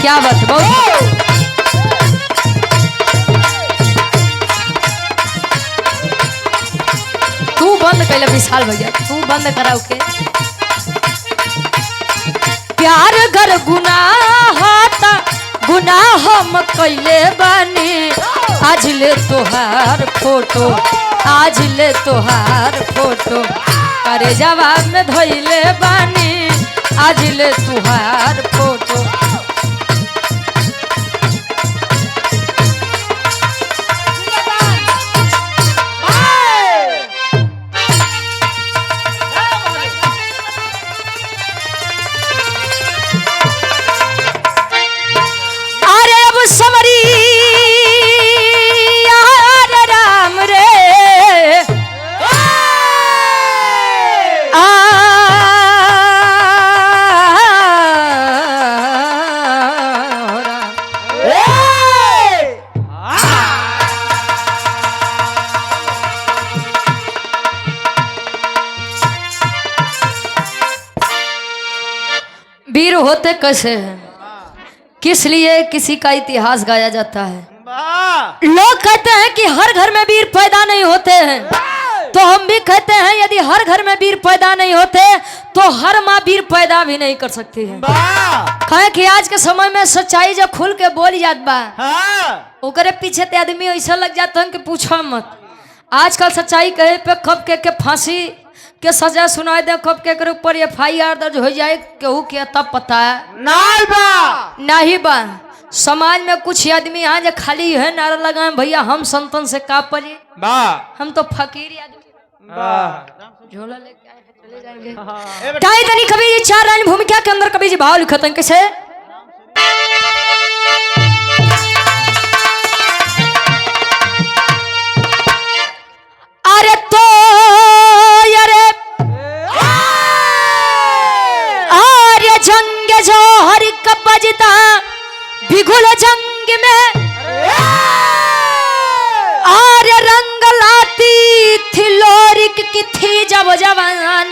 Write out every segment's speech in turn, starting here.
क्या बात है, बहुत तू बंद कैले विशाल भैया, तू बंद कराओ के। प्यार कर गुनाह था, गुनाह हम कैले बानी, आज ले तोहार फोटो, आज ले तोहार फोटो, अरे जवाब में धोइले बानी, आज ले तोहार फोटो। वीर होते कैसे हैं, किस लिए किसी का इतिहास गाया जाता है। लोग कहते हैं कि हर घर में वीर पैदा नहीं होते हैं, तो हम भी कहते हैं यदि हर घर में वीर पैदा नहीं होते तो हर माँ वीर पैदा भी नहीं कर सकती है। कहे कि आज के समय में सच्चाई जो खुल के बोली जात बा, ओकरे पीछे ते आदमी ऐसा लग जाता है कि पूछो मत। आजकल सच्चाई कहे पे कब के फांसी के सजा सुनाए दे, कब के ऊपर FIR दर्ज हो जाए, केहू के तब पता है नहीं बा। समाज में कुछ आदमी यहाँ जो खाली है नारा लगाए भैया हम संतन से का पड़ी, हम तो फकीर आदमी झोला लेके आए चले जाएंगे। ताई तनी कभी जी चार रानी भूमिका के अंदर कभी जी भाव लिखत हैं कैसे। अरे तो जंग जो हर कब बजता बिगुल जंग में, आर्य रंग लाती थी लोरिक की थी जब जवान,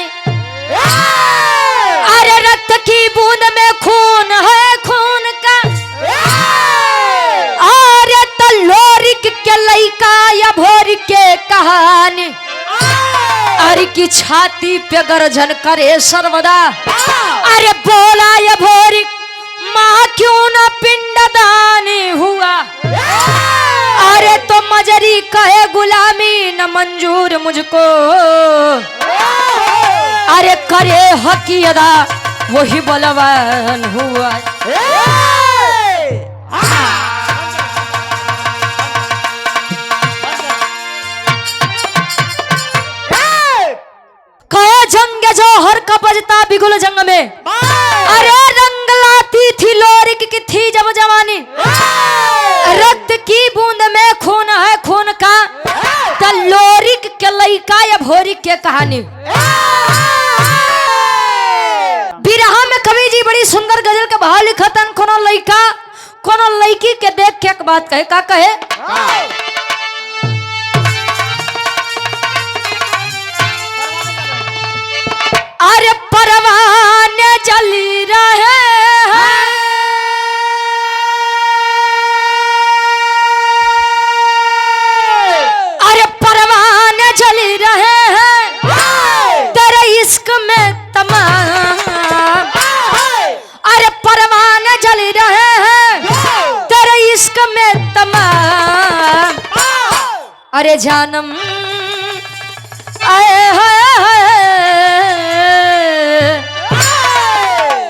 अरे रक्त की बूंद में खून है खून का, आर्य तो लोरिक के लइका या भोर के कहानी, अरे की छाती पे गर्जन करे सर्वदा, अरे बोला ये भोरी माँ क्यों न पिंडदानी हुआ, अरे तो मजरी कहे गुलामी न मंजूर मुझको, अरे करे हकी अदा वही बलवान हुआ। जंग जो हर का बजता बिगुल जंग में, अरे रंग लाती थी लोरिक की थी जब जवानी, रक्त की बूंद में खून है खून का, तो लोरिक के लइका या भोरिक के कहानी। बिरहा में कवि जी बड़ी सुंदर गजल के भाव लिखतन, कोनो लइका कोनो लइकी के देख के एक बात कहे, का कहे। अरे परवाने जली रहे हैं, अरे परवाने जली रहे हैं तेरे इश्क में तमाम, अरे परवाने जली रहे हैं तेरे इश्क में तमाम, अरे जानम आए है,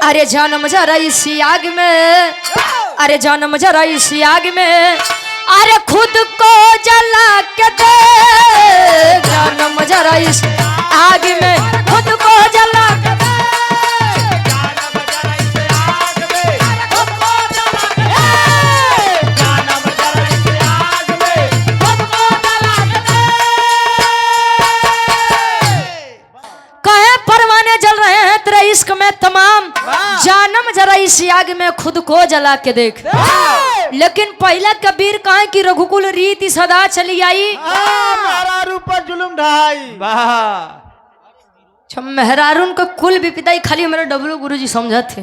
अरे जानम जरा इसी आग में, अरे जानम जरा इसी आग में, अरे खुद को जला के दे, जानम जरा इस आग में खुद को जला के दे, जानम जरा इस आग में खुद को जला के दे, जानम जरा इस आग में खुद को जला के दे। कहे परवाने जल रहे हैं तेरे इश्क में तमाम, जानम जरा इस आग में खुद को जला के देख। लेकिन पहला कबीर कहे कि रघुकुल रीति सदा चली आई, मेहरारू पर जुल्म ढाई। मेहरारून को कुल विपिताई खाली हमारे डब्लू गुरुजी समझा थे।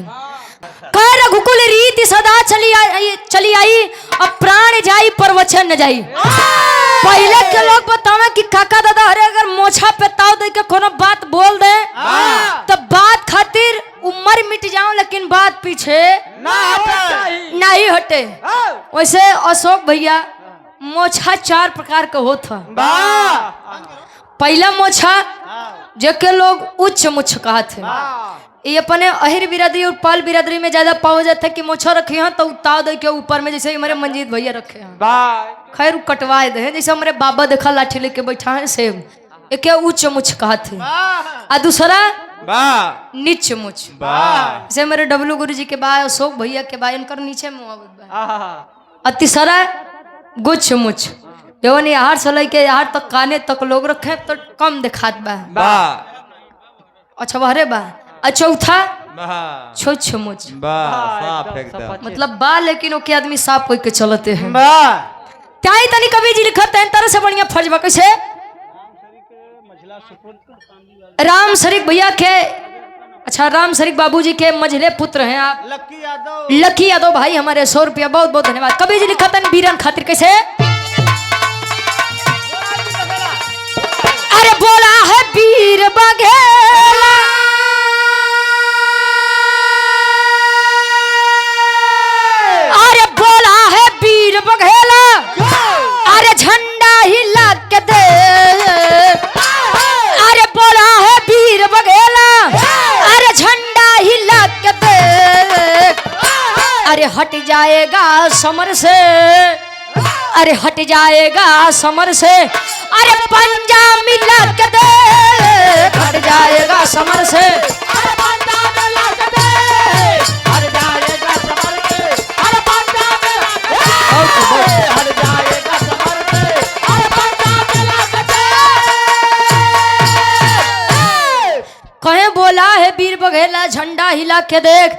कहे कुकुल रीति सदा चली आई, अब प्राण जाई पर वचन न जाई। पहले के लोग बतावे कि काका दादा अरे अगर मोछा पे ताव दे के कोनो बात बोल दे तो बात खातिर उम्र मिट जाओ, लेकिन बात पीछे नहीं हटे। वैसे अशोक भैया मोछा 4 प्रकार का होता। पहला मोछा जेके लोग उच्च मुछ कहते हैं, ये अपने अहिर बिरादरी और पाल बिरादरी में ज्यादा पाओ जाता है कि मोछा रखे हैं तो उताव दे के ऊपर में, जैसे हमारे मंजीत भैया रखे हैं, खैर कटवाए दे, जैसे हमारे बाबा देखा लाठी लेके बैठा है सेम, एक उच्च मुछ कहते हैं। और दूसरा नीच मुछ, जैसे मेरे डब्लू गुरु जी के बा, अशोक भैया के बा, इनकर नीचे मुआवत बा। और तीसरा गुच्छ मुछ, जवन यार से लेके यार तक काने तक लोग रखे तो कम दिखात बा। अच्छा बहरे बा। चौथा छोछ मुछ, मतलब बा लेकिन ओके आदमी साफ कोई के चलते हैं। त्याई तनी कवि जी लिखत हैं तरह से बढ़िया फर्ज बा। कैसे राम शरीक भैया के, अच्छा राम शरीक बाबूजी के मझले पुत्र हैं आप, लकी यादव भाई हमारे 100 रुपया, बहुत बहुत धन्यवाद। कवि जी लिखत हैं बीरन खातिर। कैसे अरे बोला है वीर बघेला, अरे बोला है वीर बघेला, अरे झंडा हिला के दे, अरे बोला है वीर बघेला, अरे झंडा हिला के दे, अरे हट जाएगा समर से, अरे हट जाएगा समर से, अरे पंजा मिला के दे, हट जाएगा समर से, अरे पंजा मिला के दे, हट जाएगा समर से, अरे पंजा मिला के दे, हट जाएगा समर से, अरे पंजा मिला के दे। कहे बोला है वीर बघेला झंडा हिला के देख,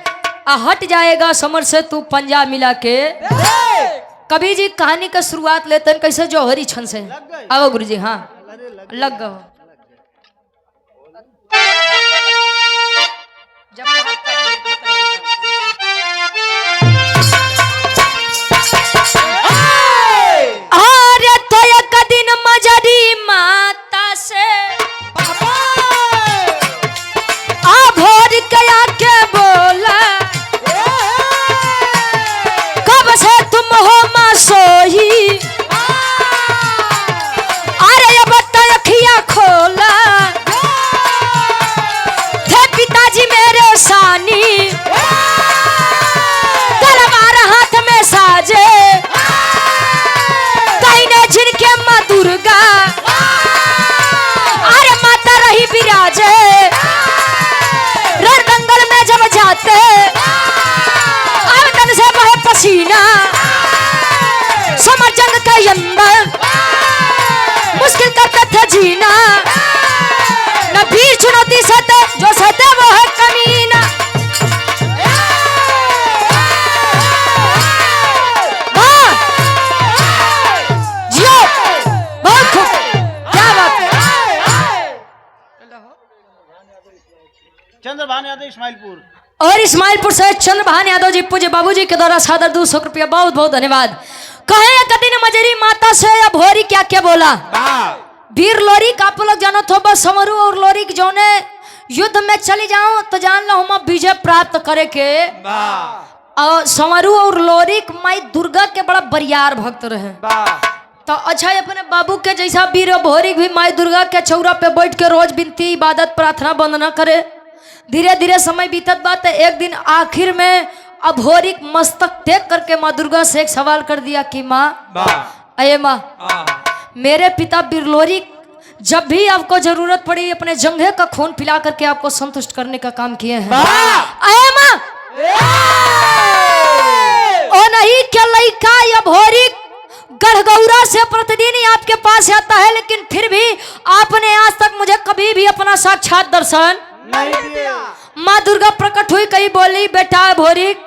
हट जाएगा समर से तू पंजा मिला के। कवि जी कहानी का शुरुआत लेते हैं कैसे जौहरी छन से। आओ गुरु जी। हाँ लग गो। अरे तो एक दिन मजरी माता से भोर कया के बोला, कब से तुम हो मां सोही, अरे अब तखिया खोला, थे पिताजी मेरे सानी, तलवार हाथ में साजे, कहने जिनके मां दुर्गा, अरे माता रही विराजे, रण दंगल में जब जाते आंगन से बहे पसीना, समर जंग के अंदर मुश्किल करते थे जीना, न वीर चुनौती सहते जो सहते वो है कमीना। जियो बहुत खूब, क्या बात है। चंद्रभान यादव इस्माइलपुर, और इस्माइलपुर से चंद्रभान यादव जी पूज्य बाबूजी के द्वारा सादर 200 रुपया, बहुत बहुत धन्यवाद। कहे कदिन मजरी माता से या भोरी क्या क्या बोला। वीर लोरिक आप लोग जानो तो बस समरू और लोरिक जो ने युद्ध में चली जाओ तो जान लो हम विजय प्राप्त करे के। और समरू और लोरिक माई दुर्गा के बड़ा बरियार भक्त रहे। तो अच्छा अपने बाबू के जैसा वीर भोरिक भी माई दुर्गा के चौरा पे बैठ के रोज विनती इबादत प्रार्थना वंदना करे। धीरे धीरे समय बीतत बात, एक दिन आखिर में अभोरिक मस्तक देख करके माँ दुर्गा से एक सवाल कर दिया कि माँ, अये माँ, मेरे पिता बिरलोरिक जब भी आपको जरूरत पड़ी अपने जंघे का खून पिला करके आपको संतुष्ट करने का काम किए हैं। अये माँ, ओ नहीं क्या लड़का अभोरिक गढ़गौरा से प्रतिदिन आपके पास आता है, लेकिन फिर भी आपने आज तक मुझे कभी भी अपना साक्षात दर्शन नहीं दिया। माँ दुर्गा प्रकट हुई, कही बोली बेटा भोरिक,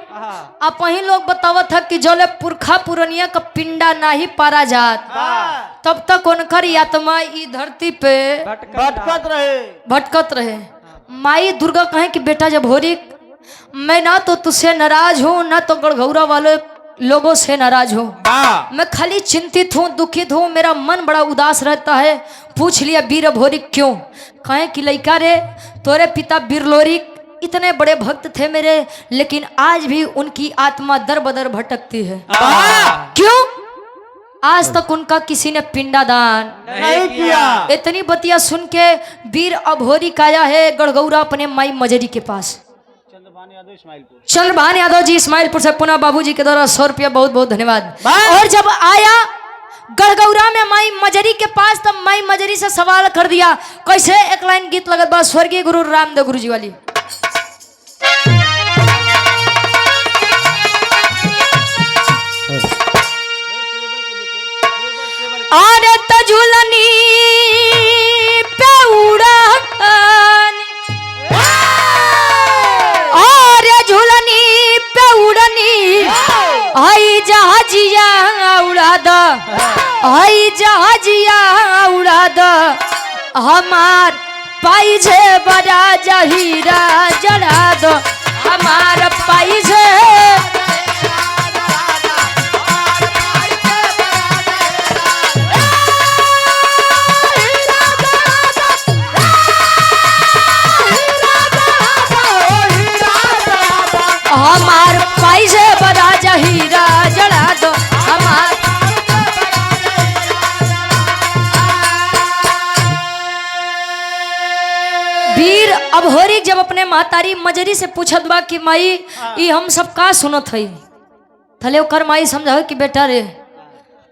आप वही लोग बतावत है कि जोले पुरखा पुरनिया का पिंडा नहीं पारा जात तब तक उनकर आत्मा ई धरती पे भटकत रहे। माई दुर्गा कहे कि बेटा जब भोरिक मैं ना तो तुझसे नाराज हूँ ना तो गढ़गौरा वाले लोगों से नाराज हूँ। मैं खाली चिंतित हूँ, दुखित हूँ, मेरा मन बड़ा उदास रहता है। पूछ लिया वीर भोरी क्यों? कहे कि लइका रे, तोरे पिता बिरलोरी इतने बड़े भक्त थे मेरे, लेकिन आज भी उनकी आत्मा दर बदर भटकती है। क्यों? आज तक उनका किसी ने पिंडादान नहीं किया। इतनी बतिया सुन के वीर अभोरी काया है गढ़गौरा अपने माई मजरी के पास। चंद्रभान यादव जी इस्माइलपुर से पुनः बाबूजी के द्वारा 100 रुपया बहुत बहुत धन्यवाद। और जब आया गढ़गौरा में माई मजरी के पास, तब माई मजरी से सवाल कर दिया। कैसे? एक लाइन गीत लगत बा स्वर्गीय गुरु रामदेव गुरु जी वाली। अरे तजुलनी पे उड़ानी, अरे झुलनी पे उड़नी, आई जहाजिया उड़ा द, आई जहाजिया उड़ा द, हमार पाई छे बड़ा जहीरा जड़ा दो, हमार पाई छे। हमार पैसे बड़ा जहीरा जड़ा दो, हमार। वीर अभोरी जब अपने महतारी मजरी से पूछत बा कि माई ये हम सब का सुनत हई, थले ओकर माई समझाओ कि बेटा रे,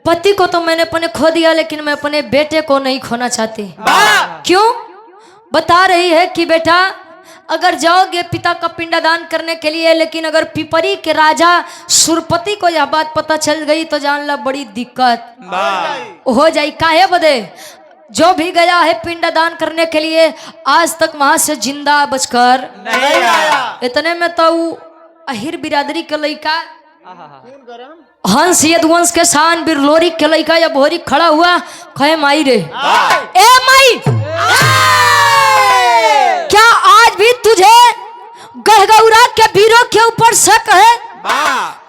पति को तो मैंने अपने खो दिया, लेकिन मैं अपने बेटे को नहीं खोना चाहती। क्यों? बता रही है कि बेटा अगर जाओगे पिता का पिंडदान करने के लिए, लेकिन अगर पिपरी के राजा सुरपति को यह बात पता चल गई तो जान ला बड़ी दिक्कत हो जाई। काहे बदे? जो भी गया है पिंडदान करने के लिए आज तक वहां से जिंदा बचकर नहीं आया। इतने में तो अहिर बिरादरी के लड़का हंस यदुवंश के शान बिरलोरी के लड़का या भोरी खड़ा हुआ। कहे माई रे, ए माई, क्या आज भी तुझे गढ़गौरा के वीरों के ऊपर शक है?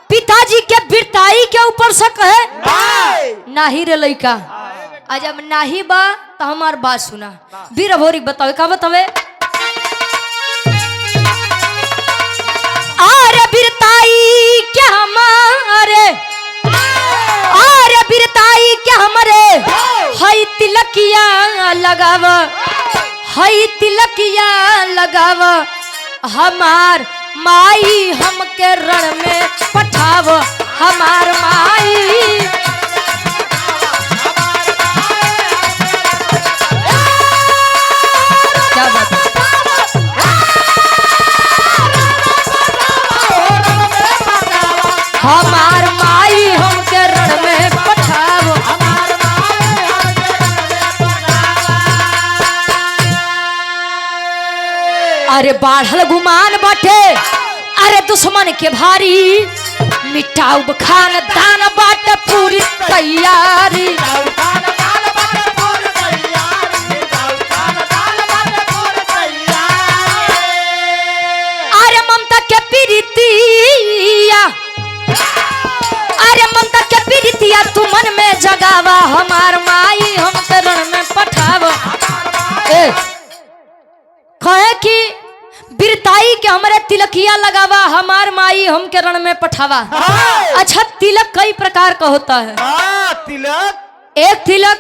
पिताजी के वीरताई के ऊपर शक है? नाही रे लइका, आज अब नाही बा तो हमार बात सुना। वीर अभोरी बतावे का बतावे। अरे वीरताई क्या हमारे, अरे वीरताई क्या हमारे, हई तिलकिया लगाव, हई तिलकिया लगाव, हमार माई हमके रण में पठाव, हमार माई। क्या बात है? हमार माई हमके रण में पठाव, हमार अरे बाढ़ल गुमान बाटे, अरे दुश्मन के भारी, मिटाऊ खान दान बाटे पूरी तैयारी। अरे ममता के पीरितिया, अरे ममता के पीरितिया तू मन में जगावा, हमार माई हम रण में पठावा। कहे कि वीरताई के हमारे तिलकिया लगावा, हमार माई हमके रण में पठावा। अच्छा, तिलक कई प्रकार का होता है। तिलक, एक तिलक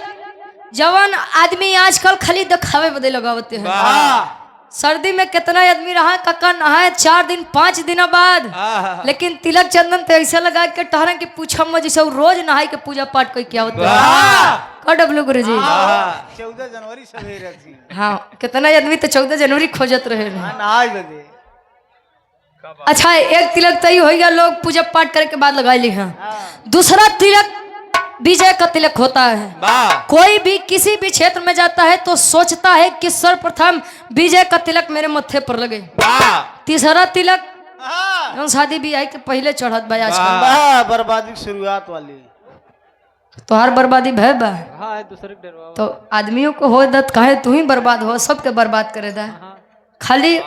जवान आदमी आजकल खाली दिखावे बदे लगावते हैं। सर्दी में कितना आदमी रहा कक्का नहाए 4 दिन 5 दिन बाद, लेकिन तिलक चंदन तो ऐसा लगा के टहरा के पूछा मत जैसे रोज नहाई के पूजा पाठ कोई क्या होता है। डब्लू गुरु जी 14 जनवरी सवेरे हाँ, कितना आदमी तो 14 जनवरी खोजत रहे। अच्छा, एक तिलक तो ही हो गया, लोग पूजा पाठ करने के बाद लगा ली हैं। दूसरा तिलक विजय का तिलक होता है। कोई भी किसी भी क्षेत्र में जाता है तो सोचता है कि सर्वप्रथम विजय का तिलक मेरे मत्थे पर लगे। तीसरा तिलक शादी ब्याह के पहले चढ़त बा आजकल, बर्बादी की शुरुआत वाली। तो हर बर्बादी भय बा तो आदमियों को हो दत कहे तू ही बर्बाद हो, सबके बर्बाद करे दा। खाली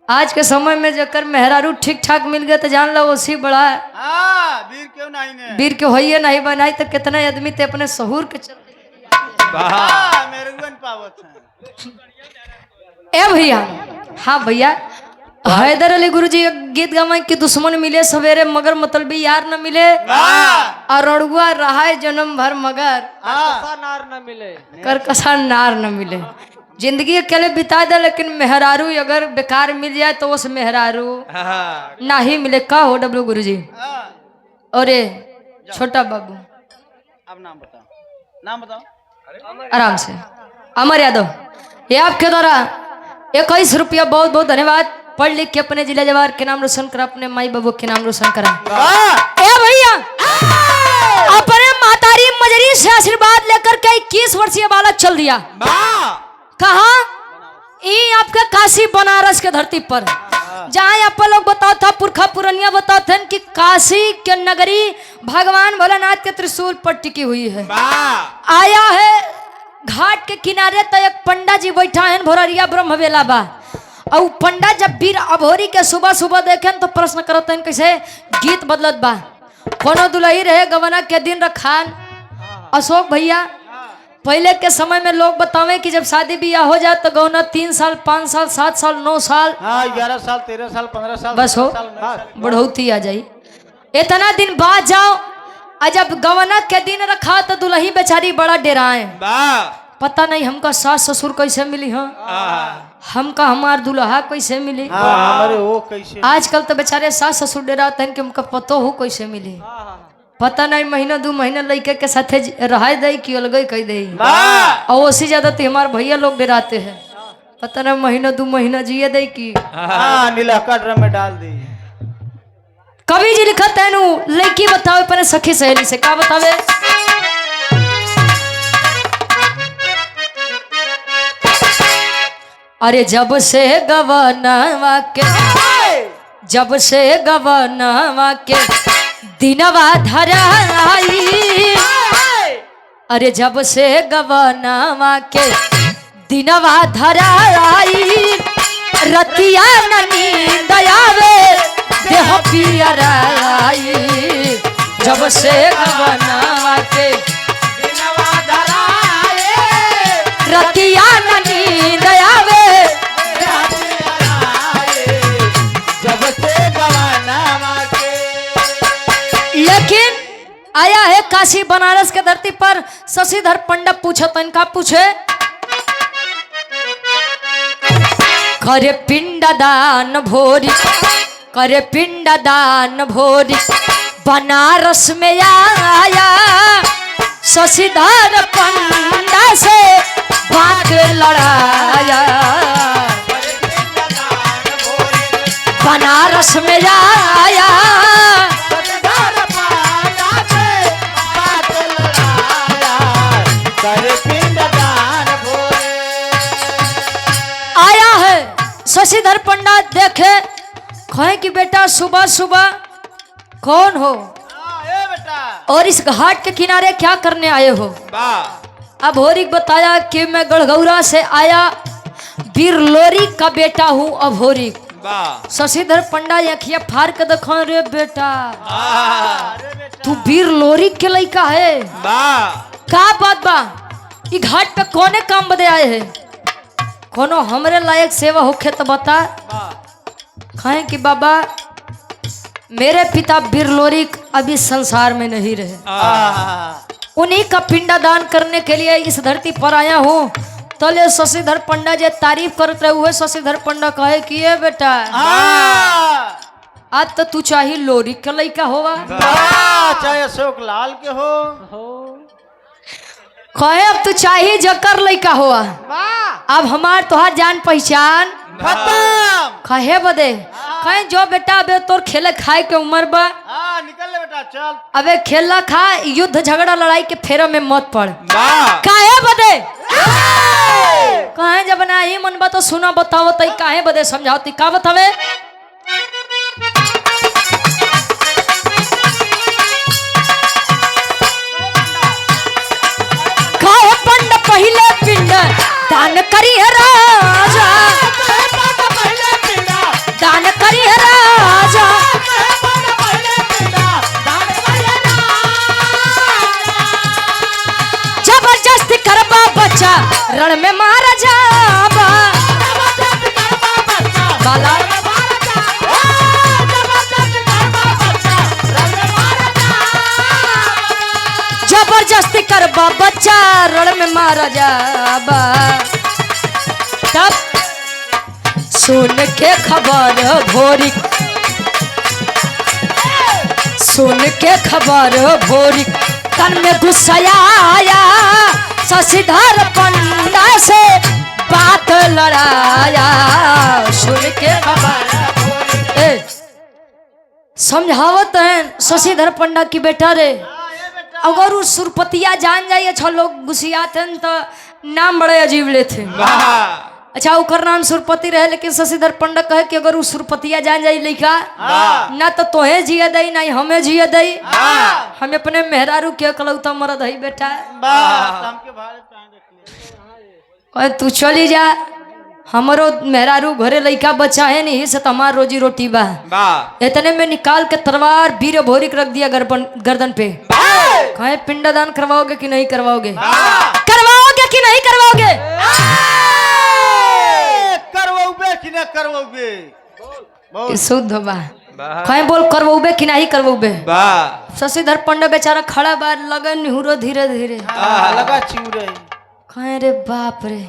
आज के समय में जकर मेहरारू ठीक ठाक मिल गए तो जान लो उसी बड़ा है। हाँ वीर क्यों नहीं ने वीर के होइए नहीं बनाई तो कितने आदमी ते अपने सहूर के चलते हाँ मेरे को नहीं पावत है ए भैया। हाँ भैया, हैदर अली गुरुजी एक गीत गावे कि दुश्मन मिले सवेरे मगर मतलबी यार न मिले, और अड़ुआ रहा है जन्म भर मगर नार न मिले करकसा नार न मिले। जिंदगी अकेले बिता दे लेकिन मेहरारू अगर बेकार मिल जाए तो उस मेहरारू ना ही मिले। का हो डब्लू गुरुजी? अरे छोटा बाबू अब नाम बताओ आराम से। अमर यादव, ये आपके द्वारा 21 रुपया बहुत बहुत धन्यवाद। पढ़ लिख के अपने जिला जवार के नाम रोशन करा, अपने माई बाबू के नाम रोशन करा। ए भैया, अपने मातारी मजरी से आशीर्वाद लेकर के 21 वर्षीय बालक चल दिया। कहा? ये आपके काशी बनारस के धरती पर, जहाँ आप लोग बताओ था पुरखा पुरनिया बताओ थे कि काशी के नगरी भगवान भोलेनाथ के त्रिशूल पर टिकी हुई है। आया है घाट के किनारे तो एक पंडा जी बैठा है भोररिया ब्रह्म बेला बा। और पंडा जब वीर अभोरी के सुबह सुबह देखे तो प्रश्न करते हैं कैसे गीत बदलत बा। कोनो दुलही रहे गवना के दिन रखान। अशोक भैया, पहले के समय में लोग बतावे कि जब शादी ब्याह हो जाए तो गौना 3 साल 5 साल 7 साल 9 साल, हाँ 11 साल 13 साल 15 साल बस हो बढ़ोती आ जाई। इतना दिन बाद जाओ, और जब गवना के दिन रखा तो दुल्ही बेचारी बड़ा डेराए। पता नहीं हमका सास ससुर कैसे मिली, हाँ हमका हमार दुल्हा कैसे मिली। हमारे वो कैसे आजकल तो बेचारे सास ससुर डेराते हैं कि हमका पतो हो कैसे मिली। पता नहीं महीना 2 महीना लड़के के साथे रह दे कि अलग कह दे। और उससे ज्यादा तो हमारे भैया लोग डराते हैं। पता नहीं महीना 2 महीना जिए दे कि नीला ड्रम में डाल दी। कवि जी लिखत है लड़की बतावे पर सखी सहेली से का बतावे। अरे जब से गवनवा के दिनवा धराई, अरे जब से गवनवा के दिनवा धराई, रतिया न नींद आवे देह पियराई। जब से गवनवा के दिनवा धराई, रतिया न नींद आवे जब से गवनवा के। लेकिन आया है काशी बनारस के धरती पर शशिधर पंडा पूछे तो इनका पूछे करे पिंडदान भोरी, करे पिंडदान भोरी बनारस में आया। शशिधर पंडा से बात लड़ाया, बनारस में आया। आया है शशिधर पंडा देखे कहे कि बेटा सुबह सुबह कौन हो और इस घाट के किनारे क्या करने आए हो। अब होरी बताया कि मैं गढ़गौरा से आया, वीर लोरी का बेटा हूँ अभोरी। शशिधर पंडा अखिया फाड़ के देखो, रे बेटा तू वीर लोरी के लड़का है, का बात बा? ई घाट पे कोने काम बदे आए है? कोनो हमरे लायक सेवा होखे तो बता। कहे कि बाबा मेरे पिता बिरलोरी अभी संसार में नहीं रहे, उन्हीं का पिंडदान करने के लिए इस धरती पर आया हूँ। तले शशिधर पंडा जे तारीफ करते हुए शशिधर पंडा कहे कि ये बेटा आज तो तू चाहे लोरी के लड़का होवा चाहे अशोक लाल के हो कहे अब तू चाहे जकर लड़का हुआ। अब हमार तोहार जान पहचान खत्म। कहे बदे कहे जो बेटा अबे तोर खेले खाए के उम्र बा, निकल ले बेटा चल। अबे खेला खा, युद्ध झगड़ा लड़ाई के फेरा में मत पड़। काहे बदे कहे जब ना ही मन बा तो सुना बताओ तई काहे बदे समझाओती का बतावे। काहे पंड पहले पिंड दान करी है राजा, दान करी है राजा। जबरदस्ती करबा बच्चा रण में मारा जाबा। जबरदस्ती करबा बच्चा रण में मारा जाबा। तब सुन के खबर भोरी, सुन के खबर भोरी तन में गुस्सा आया। शशिधर पंडा से बात लड़ाया। सुन के खबर समझावत है शशिधर पंडा की बेटा रे, अगर वो सुरपतिया जान जाइए अच्छा लोग गुस्सियाते हैं तो नाम बड़े अजीब लेते। अच्छा उकर नाम सुरपति रहे, लेकिन शशिधर पंडा कहे कि अगर वो सुरपतिया जान जाए लड़का ना तो तोहे जिये दई ना हमें जिये दई। हम अपने मेहरारू के कलौता मरद है बेटा। कहे तू चली जा, हमारो मेहरारू घरे लड़का बच्चा है नहीं से तो हमार रोजी रोटी बा। इतने में निकाल के तलवार वीर भोरी रख दिया गर्दन पे। कहे पिंडदान करवाओगे कि नहीं करवाओगे? करवाओगे कि नहीं करवाओगे? कि ना करवाओगे? शुद्ध बा। कहे बोल करवाओगे कि नहीं करवाओगे? शशिधर पंडा बेचारा खड़ा बा, लगा निहुरो धीरे धीरे लगा चिउरे। कहे रे बाप रे,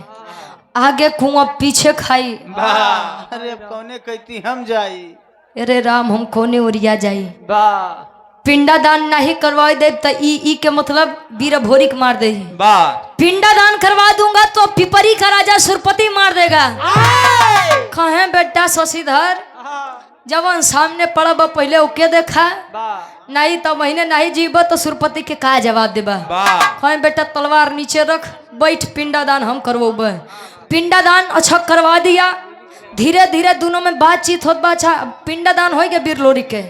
आगे कुआं पीछे खाई। अरे कौने कहती हम जाई? अरे राम हम कोने ओरिया जाई। पिंडादान नहीं करवा दे तो ई के मतलब वीर भोरी के मार दे। पिंडादान करवा दूंगा तो पिपरी का राजा सुरपति मार देगा। कहे बेटा शशिधर जवान सामने पड़ा बा, पहले ओके देखा नहीं तो महीने नहीं जीव तो सुरपति के का जवाब देबा। कहे बेटा तलवार नीचे रख, बैठ, पिंडादान हम करवोबे। पिंडादान अच्छा करवा दिया। धीरे धीरे दोनों में बातचीत होत बा। अच्छा पिंडादान हो गया बीर लोरी के।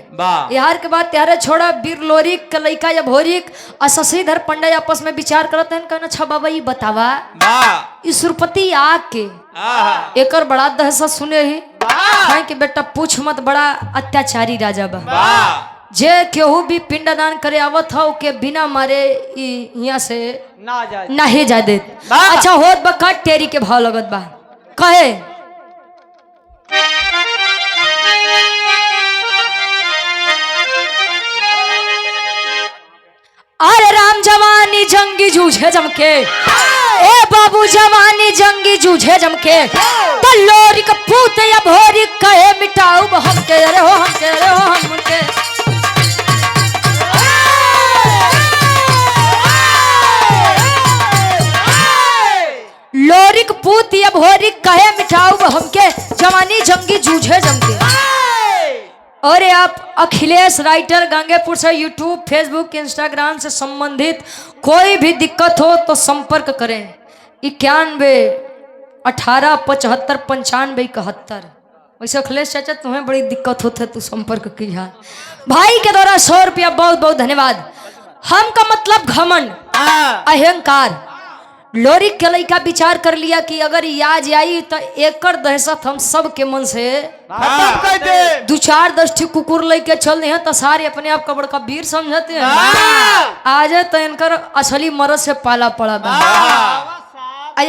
यार के बाद त्यारे छोड़ा बीर लोरी के लइका या भोरी और शशिधर पंडा आपस में विचार करते हैं। कहना अच्छा बाबा ये बतावा इस सुरपति आके एकर बड़ा दहशत सुने ही है कि बेटा पूछ मत, बड़ा अत्याचारी राजा बा। जे केहू भी पिंडदान करे आवत हो के बिना मारे यहाँ से ना ही जा दे। अच्छा होत बा टेरी के भाव लगत बा। कहे अरे राम जवानी जंगी जूझे जमके, ए बाबू जवानी जंगी जूझे जमके, तो लोरी का पूत या भोरी कहे मिटाऊ हमके। अरे हो हमके, अरे हो हमके। लोरी का पूत या भोरी कहे मिटाऊ हमके, जवानी जंगी जूझे जमके। और आप अखिलेश राइटर गंगेपुर से यूट्यूब, फेसबुक, इंस्टाग्राम से संबंधित कोई भी दिक्कत हो तो संपर्क करें 91 18 75 95 71। वैसे अखिलेश चाचा तुम्हें बड़ी दिक्कत होती है, तू संपर्क किया। भाई के द्वारा 100 रुपया बहुत बहुत धन्यवाद। हम का मतलब घमंड, अहंकार। लोरी के लइका विचार कर लिया कि अगर याद आई तो एकर दहशत हम सब के मन से दो चार 10 कुकुर लेके चल हैं तो सारे अपने आप का बड़का वीर समझते हैं। आज तो इनकर असली मरद से पाला पड़ा बा।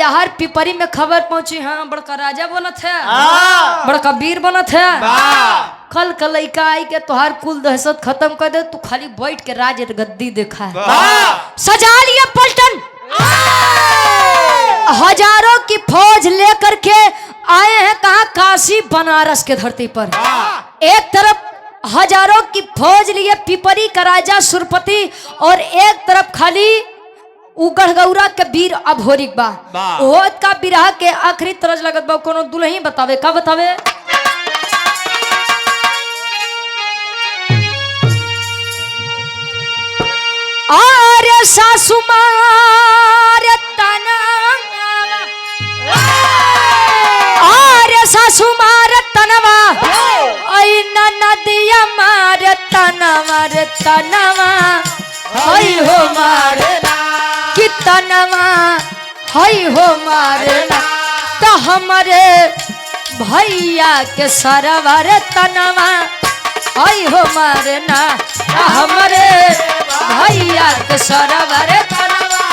हर पिपरी में खबर पहुंची, हाँ बड़का राजा बनत है, बड़का वीर बनत है। कल का लइका आई के तुहार कुल दहशत खत्म कर दे, तू खाली बैठ के राज गद्दी देखा है। सजा लिया पलटन, हजारों की फौज लेकर के आए हैं कहा काशी बनारस के धरती पर। एक तरफ हजारों की फौज लिए पिपरी का राजा सुरपति और एक तरफ खाली गढ़गौरा के वीर अभोरिक बा। होत का बिरहा के आखिरी तरज लगत बा। कोनो दुल्ही बतावे का बतावे? आरे सासु मारे तनवा, आरे सासु मारे तनवा, आई नदिया मारे तनवा रे तनवा, हई हो मारे कि तनवा, हई हो मारे तो हमारे भैया के सरवर तनवा आई हो मारे ना हमरे भैया के सरवर तनवा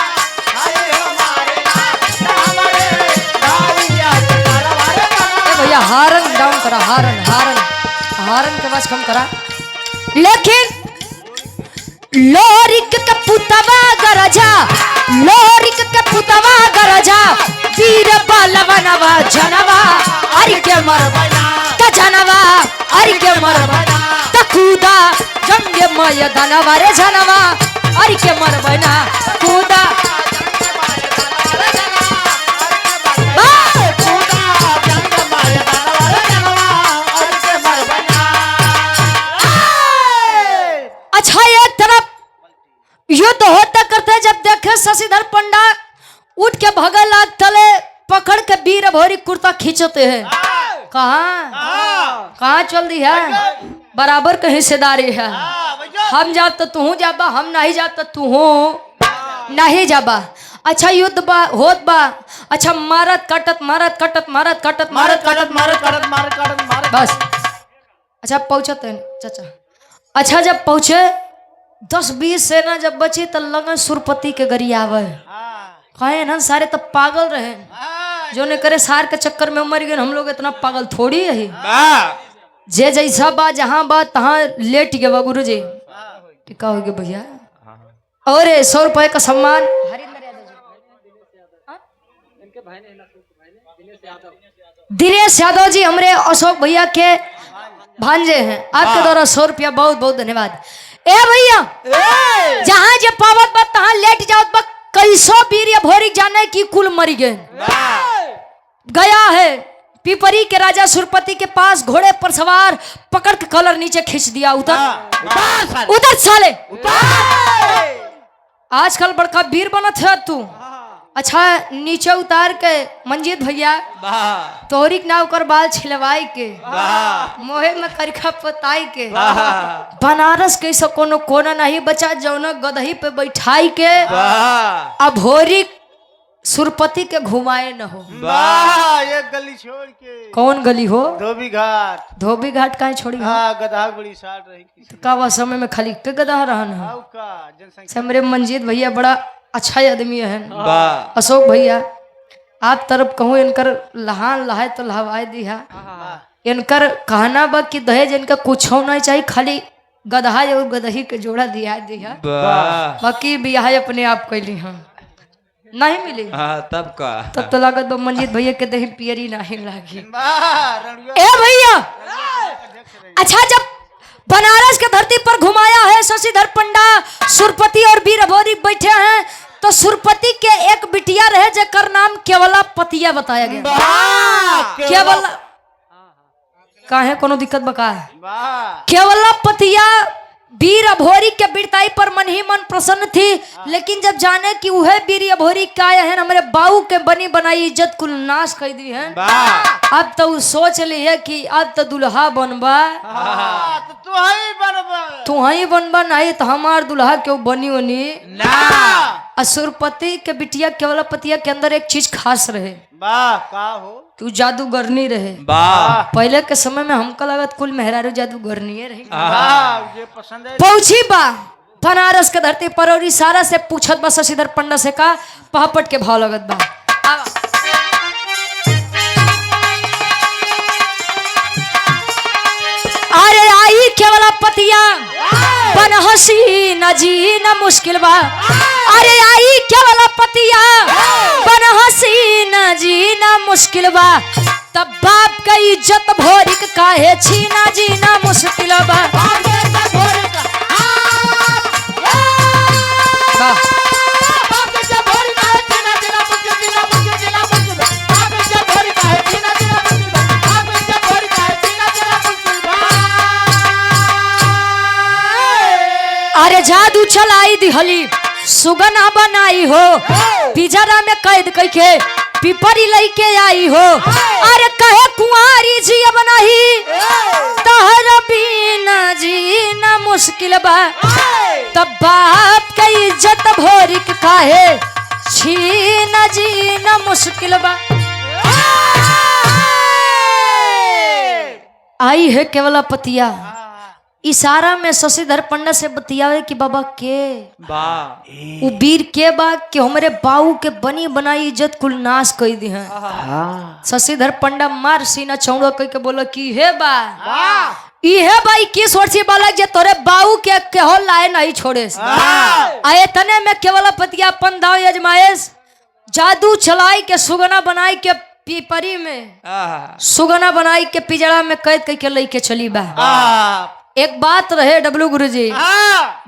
भैया हारन डाउन करा, हारन हारन हारन के आवाज कम करा। लेकिन लोरिक के पुतवा गरजा, लोरिक के पुतवा गरजा वीर बलवनवा जनवा अरि के मरबना त जनवा अरि के मरबना त कूदा जंग मैदानवा रे जनवा अरि के मरबना कूदा अच्छा एक तरफ युद्ध होता करते जब देखे शशिधर पंडा उठ के भगल लाग तले पकड़ के वीर भोरी कुर्ता खींचते हैं। कहाँ कहाँ चल दी है, बराबर के हिस्सेदारी है। हम जाब तो तू जाबा, हम नहीं जाब तो तू नहीं जाबा। अच्छा युद्ध बा होत बा, अच्छा मारत कटत मारत कटत मारत कटत मारत कटत मारत कटत मारत कटत बस। अच्छा पहुंचते हैं चाचा। अच्छा जब पहुंचे 10-20 सेना जब बची तो लगन सुरपति के गरियावे कहे ना सारे तब पागल रहे जो ने करे सार के चक्कर में मर गए। हम लोग इतना पागल थोड़ी है, जे जैसा बा जहां बा तहां लेट गए गुरु जी। टिका हो गया भैया और 100 रुपए का सम्मान दिनेश यादव जी हमारे अशोक भैया के भांजे हैं। आपके द्वारा 100 रुपया बहुत बहुत धन्यवाद। ए भैया जहां जे पावत बा तहां लेट जाओ बा। कैसो वीर भोरी जाने की कुल मरी गए गया है। पिपरी के राजा सुरपति के पास घोड़े पर सवार पकड़ के कलर नीचे खींच दिया। उतर उतर साले आजकल बड़का वीर बनत है तू। अच्छा नीचे उतार के मंजीत भैया तोहरिक नाव कर बाल छिलवाई के मोहे में करखा पताई के बनारस के सब कोनो कोना नहीं बचा जौन गदही पे बैठाई के अब भोरी सुरपति के घुमाए न हो। ये गली छोड़ के कौन गली हो? धोबी घाट। धोबी घाट काहे छोड़ी? गधा बड़ी साट रही तो का वह समय में खाली के गधा रहन है। जनसंख्या मेरे मंजीत भैया बड़ा अच्छा आदमी है। अशोक भैया आप तरफ कहूँ इनकर लहान लहाए तो लहवाए दिया। इनकर कहना बा कि दहेज इनका कुछ नहीं चाहिए, खाली गधा और गदही के जोड़ा दिया दिया। बाकी बियाह अपने आप कैली हाँ नहीं मिली तब तो लागत बा मंजीत भैया के दही पियरी नहीं लागी। ए भैया अच्छा जब बनारस के धरती पर घुमाया है शशिधर पंडा, सुरपति और वीर भोरी बैठे हैं तो सुरपति के एक बिटिया रहे जेकर नाम केवला पतिया बताया गया। केवला काहे कोनो दिक्कत बका है? केवला पतिया वीर अभोरी के वीरताई पर मन ही मन प्रसन्न थी। लेकिन जब जाने कि वह वीर अभोरी क्या है हमारे बाऊ के बनी बनाई इज्जत कुल नाश कर दी है। अब तो सोच ली है कि अब तो दुल्हा बनबा तू ही बनबा नहीं तो हमार दुल्हा क्यों बनी होनी ना। असुरपति के बिटिया केवला पतिया के अंदर एक चीज खास रहे का हो कि जादूगरनी रहे। पहले के समय में हमको लगत कुल मेहरारू जादूगरनी रही। पहुंची बा बनारस के धरती पर और इशारा से पूछत बा शशिधर पंडा से का पहापट के भाव लगत बा। अरे आई केवला पतिया बन हसी न जी न मुश्किल बा। अरे आई केवला पतिया बन हसी न जी न मुश्किल बा। तब बाप का इज्जत भोरी काहे छीना जीना मुश्किल बा। अरे जादू चलाई दिहली सुगना बनाई हो पिजरा में कैद करके पिपरी लेके आई हो। अरे कहे कुंवारी जी अब नहीं तहर बिना जीना मुश्किल बा। तब बाप के इज्जत भोरी काहे छीना जीना मुश्किल बा। आई है केवला पतिया, इशारा में शशिधर पंडा से बतियावे कि बाबा के उ वीर के बा कि हमरे बाऊ के बनी बनाई इज्जत कुल नाश कर दी है। शशिधर पंडा मार सीना चौड़ा कह के बोला कि हे बा इहे भाई किस वर्षीय बालक जे तोरे बाऊ के केहो लाए नहीं छोड़े। आए तने में केवल पतिया अपन दाव यजमाएश जादू चलाई के सुगना बनाई के पीपरी में सुगना बनाई के पिजड़ा में कैद करके लेके चली बा। एक बात रहे डब्लू गुरुजी,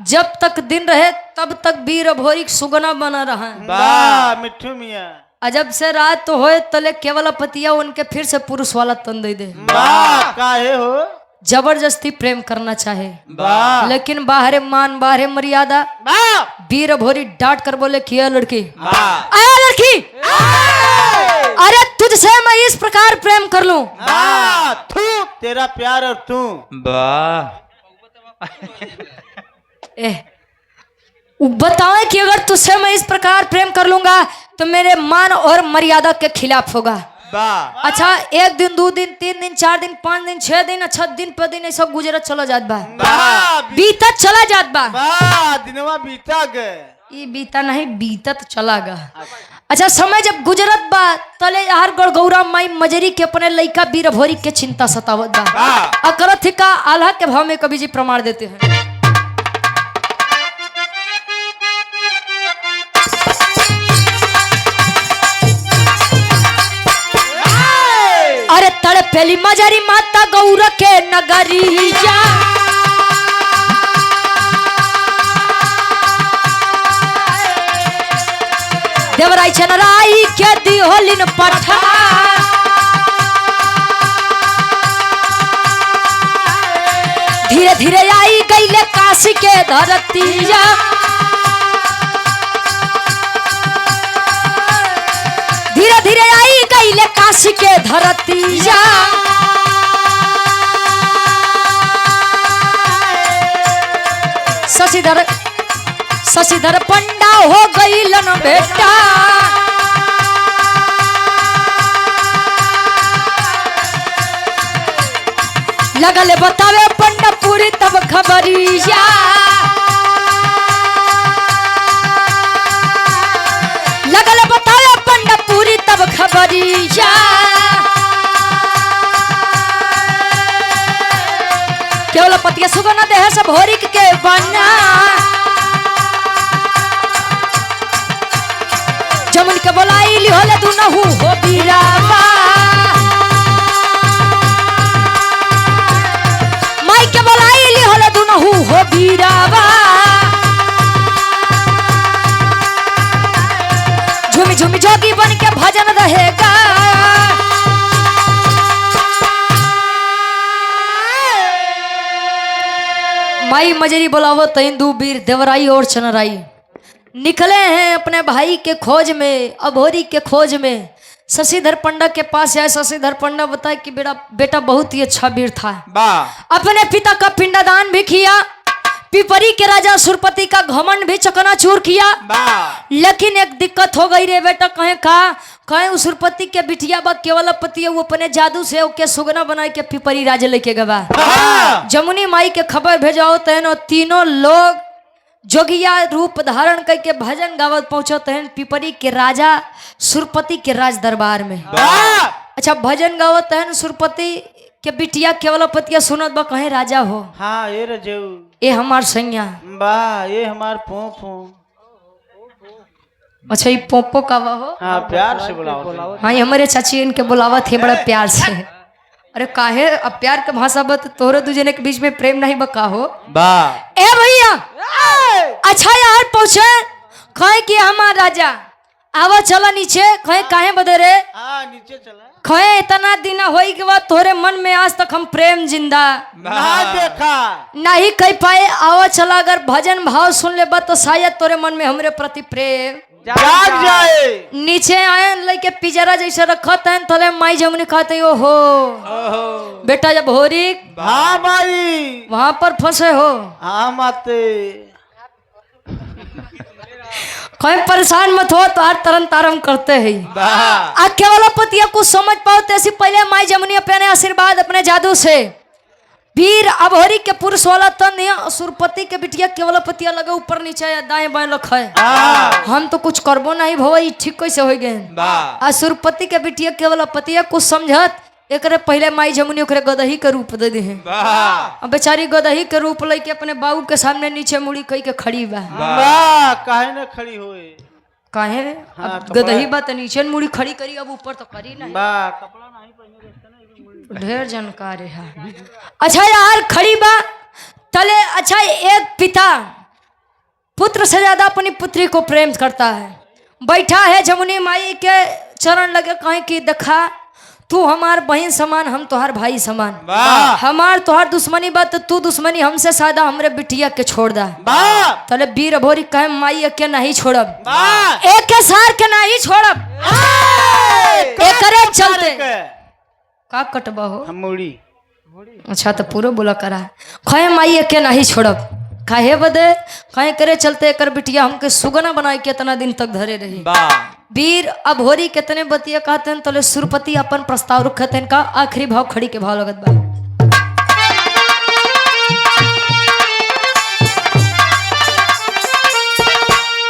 जब तक दिन रहे तब तक वीर भोरी सुगना बना रहा मिठू मियां। अजब से रात तो होए तले केवल पतिया उनके फिर से पुरुष वाला तन दे दे। काहे हो जबरदस्ती प्रेम करना चाहे लेकिन बाहरे मान बाहरे मर्यादा। वीर भोरी डांट कर बोले कि लड़की आया लड़की, अरे तुझसे मैं इस प्रकार प्रेम कर लूं। तेरा प्यार और तू बताओ कि अगर तुझसे मैं इस प्रकार प्रेम कर लूंगा तो मेरे मान और मर्यादा के खिलाफ होगा। अच्छा एक दिन 2 दिन 3 दिन 4 दिन 5 दिन 6 दिन, अच्छा दिन पर दिन सब गुजरत चला जात बा, बीतत चला जात बा। दिनवा बीता गए, ये बीता नहीं बीतत चला गा। अच्छा समय जब गुजरत बा तले हर गौरा माई मजरी के अपने लइका वीर भोरी के चिंता सतावत बा। अकरथ का आल्हा के भाव में कवि जी प्रमाण देते हैं। अरे तड़े पहली मजरी माता गौरा के नगरिया, देवराई चनराई के दिहोलिन पठा, धीरे धीरे आई गईले काशी के धरतिया, धीरे धीरे आई गईले काशी के धरतिया। शशिधर पंडा हो गईलन बेटा, लगल बतावे पंडा पूरी तब खबरिया, लगल बतावे पंडा पूरी तब खबरिया। केवल पतिया सुगना देह सब भोरी के बना, जमुन के बोलाई लिहोले तू नहु हो बीराबा, माई के बोलाई लिहोले तू नहु हो बीराबा। झूमी झूमी जोगी बन के भजन रहेगा, माई मजरी बुलावो तेंदू वीर देवराई और चनराई निकले हैं अपने भाई के खोज में, अभोरी के खोज में। शशिधर पंडा के पास आए। शशिधर पंडा बताए कि बेटा बहुत ही अच्छा वीर था, अपने पिता का पिंडदान भी किया, पिपरी के राजा सुरपति का घमंड भी चकनाचूर किया। लेकिन एक दिक्कत हो गई रे बेटा, कहे उस सुरपति के बिटिया बा केवल पति वो अपने जादू से ओके सुगना बनाए के पिपरी राजा लेके गवा। जमुनी माई के खबर भेजाओ तहन तीनों लोग जोगिया रूप धारण करके भजन गावत पहुंचते हैं पिपरी के राजा सुरपति के राज दरबार में। अच्छा भजन गावत हैं सुरपति के बिटिया केवल पतिया सुनत बा कहे राजा हो। हाँ ये रजऊ ये हमार सैया बा, ये हमार पोपो। अच्छा ये पोपो का हो। हाँ प्यार से बुलाओ। हाँ ये हमारे चाची इनके बुलावा थे बड़ा प्यार से। अरे काहे अब प्यार के भाषा बत तोरे दूजने के बीच में प्रेम नहीं बका हो बा। ए भैया अच्छा यार पहुंचे कहे कि हमार राजा आवा चला नीचे। कहे काहे बदे रे? नीचे चला। कहे इतना दिन होई के बाद तोरे मन में आज तक हम प्रेम जिंदा ना देखा नहीं कह पाए। आवा चला अगर भजन भाव सुन ले बा तो शायद तोरे मन में हमरे प्रति प्रेम जाग जाए। नीचे आए लेके पिजरा जैसे रखत है तले माई जमुनी खाते हो बेटा जब होरी हाँ माई वहां पर फंसे हो। हाँ माते कहीं परेशान मत हो तो हर तरन तारम करते हैं। केवल पतिया कुछ समझ पाओ तो ऐसी पहले माई जमुनी अपने आशीर्वाद अपने जादू से अभोरी के पुरुष वाला तन है, सुरपति के बिटिया केवल पतिया लगे ऊपर नीचे या दाएं बाएं लखे। हम तो कुछ करबो नहीं भवा, ई ठीक कैसे हो गए। आ सुरपति के बिटिया केवल पतिया कुछ समझत, एकरे पहले माई जमुनी ओकरे गदही के रूप दे दी है। अब बेचारी गदही के रूप लेके अपने बाबू के सामने नीचे मुड़ी कई के खड़ी बा। काहे न खड़ी होए? काहे गदही बा त नीचे मुड़ी खड़ी करी, अब ऊपर तो करी नहीं। कपड़ा नहीं पहने रहता ना, ढेर जानकारी है। अच्छा यार खड़ी बा तले। अच्छा एक पिता पुत्र से ज्यादा अपनी पुत्री को प्रेम करता है। बैठा है जमुनी माई के चरण लगे, कहे कि देखा तू हमार बहन समान, हम तोहार भाई समान। हमार तोहार दुश्मनी बात तो तू दुश्मनी हमसे सादा, हमरे बिटिया के छोड़ दा। तले वीर अभोरी कहे माई के नहीं छोड़ब, एक के सार के नहीं छोड़ब। एकरे चलते का कटबा हो मुड़ी। अच्छा तो पूरा बोला करा। कहे माई के नहीं छोड़ब, काहे बदे? कहे करे चलते एकर बिटिया हमके सुगना बनाए के इतना दिन तक धरे रही। वीर अभोरी कितने बतिया कहते हैं तो सुरपति अपन प्रस्ताव रखते हैं। का आखिरी भाव खड़ी के भाव लगत बा।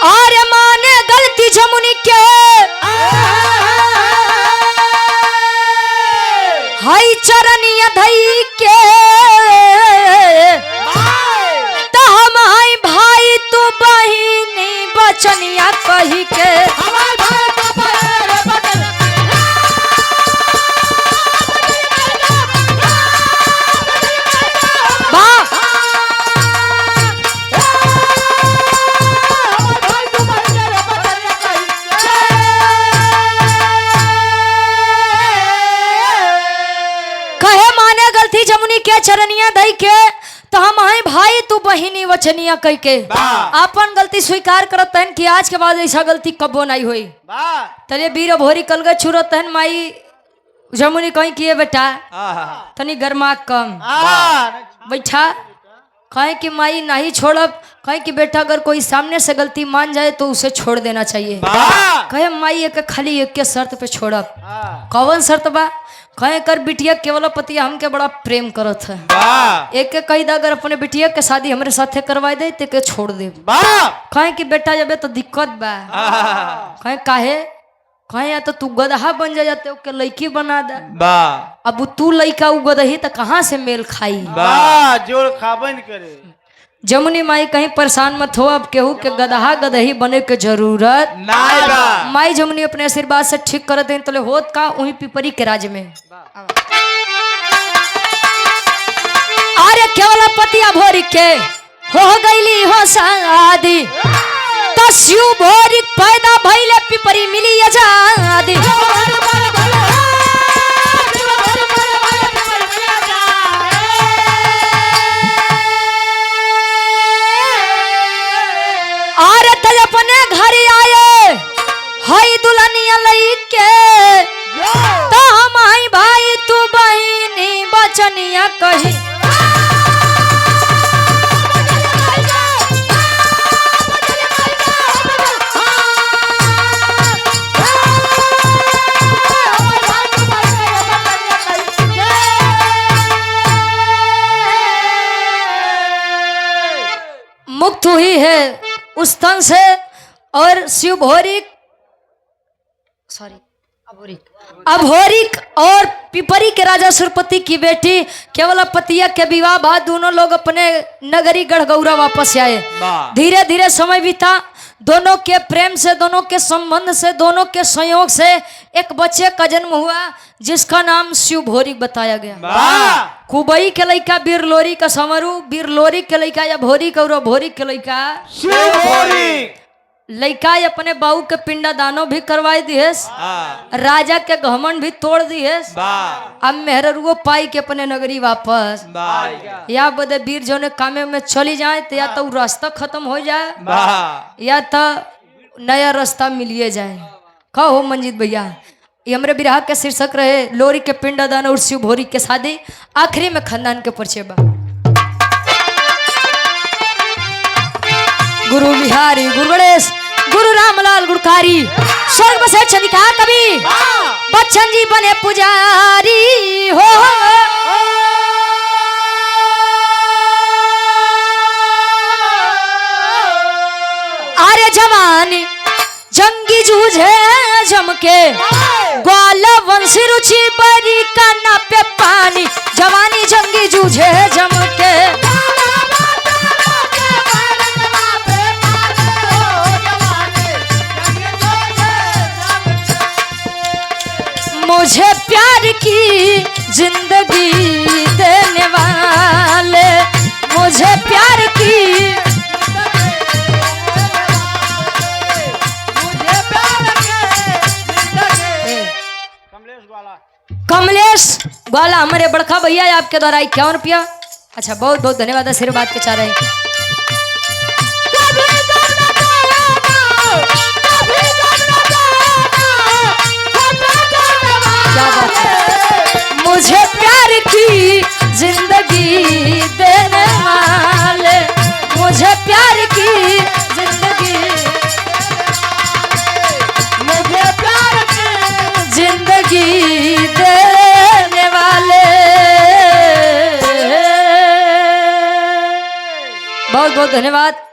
अरे माने गलती जमुनी के हाई चरनिया धई के, हम हाई भाई तू बहिनी बचनिया कही के। कहे माने गलती जमुनी के चरनिया दई के, तो हम आए भाई तू बहिनी वचनिया कह के अपन गलती स्वीकार करत हन कि आज के बाद ऐसा गलती कबो नहीं हुई। तले वीर अभोरी कल गए छुरत हन। माई जमुनी कहीं किए बेटा तनी गरमा कम बैठा। कहे कि माई नहीं छोड़ब, कहे कि बेटा अगर कोई सामने से गलती मान जाए तो उसे छोड़ देना चाहिए। कहे माई एक खाली एक के शर्त पे छोड़ब। कौन शर्त बा? कहे कर बिटिया केवल पतिया हमके बड़ा प्रेम करत है, एक के कही अगर अपने बिटिया के शादी हमरे साथे करवा दे तो के छोड़ दे। कहे कि बेटा जब तो दिक्कत बा। कहे काहे? कहे या तो तू गदहा बन जाते ओके लड़की बना दे। अब तू लड़का उ गदही तो कहाँ से मेल खाई? जोड़ खाबन करे। जमुनी माई कहीं परेशान मत हो, अब केहू के गदहा गदही बने के जरूरत नहीं। माई जमुनी अपने आशीर्वाद से ठीक कर दे तो होत का वही पिपरी के राज में। अरे केवल पति अभोरी के हो गईली हो शादी, तो शिव भोरी पैदा भइले पिपरी मिली आजादी। अपने घर आए हई दुल्हनिया लईके, तो हम आई भाई तू बहिनी बचनिया कही। मुक्त हुई है उस तन से। और शिव भोरिक अभोरिक और पिपरी के राजा सुरपति की बेटी केवल पतिया के विवाह बाद दोनों लोग अपने नगरी गढ़गौरा वापस आए। धीरे धीरे समय बीता, दोनों के प्रेम से, दोनों के संबंध से, दोनों के संयोग से एक बच्चे का जन्म हुआ जिसका नाम शिव भोरिक बताया गया। कुबई के लड़का बिरलोरी का समरू, बिरलोरी के लड़का या भोरिक और भोरिक के लड़का शिव भोरिक। लड़का अपने बाबू के पिंडा दानो भी करवाई दिहेस, राजा के घमंड भी तोड़ दिहेस। अब मेहरुओ पाई के अपने नगरी वापस या बदे वीर जो ने कामे में चली जाए तो या तो रास्ता खत्म हो जाए या तो नया रास्ता मिलिए जाए। कहो मंजीत भैया, ये हमारे बिरहा के शीर्षक रहे लोरी के पिंडा दान और शिव भोरी के शादी। आखिरी में खानदान के परिचय बा। गुरु बिहारी, गुरु गणेश, गुरु रामलाल गुड़कारी, स्वर्ग बसे चंदिका कवि, बच्चन जी बने पुजारी हो। जवानी जंगी जूझे जमके ग्वाला वंश रुचि बरी का ना पे पानी जवानी जंगी जूझे जमके मुझे प्यार की जिंदगी देने वाले मुझे प्यार की कमलेश ग्वाला हमारे बड़का भैया है आपके द्वारा 51 रुपया। अच्छा बहुत बहुत धन्यवाद आशीर्वाद के चाह रहे हैं। क्या बात है। मुझे प्यार की जिंदगी देने वाले मुझे प्यार की जिंदगी मुझे प्यार की जिंदगी देने वाले बहुत बहुत धन्यवाद।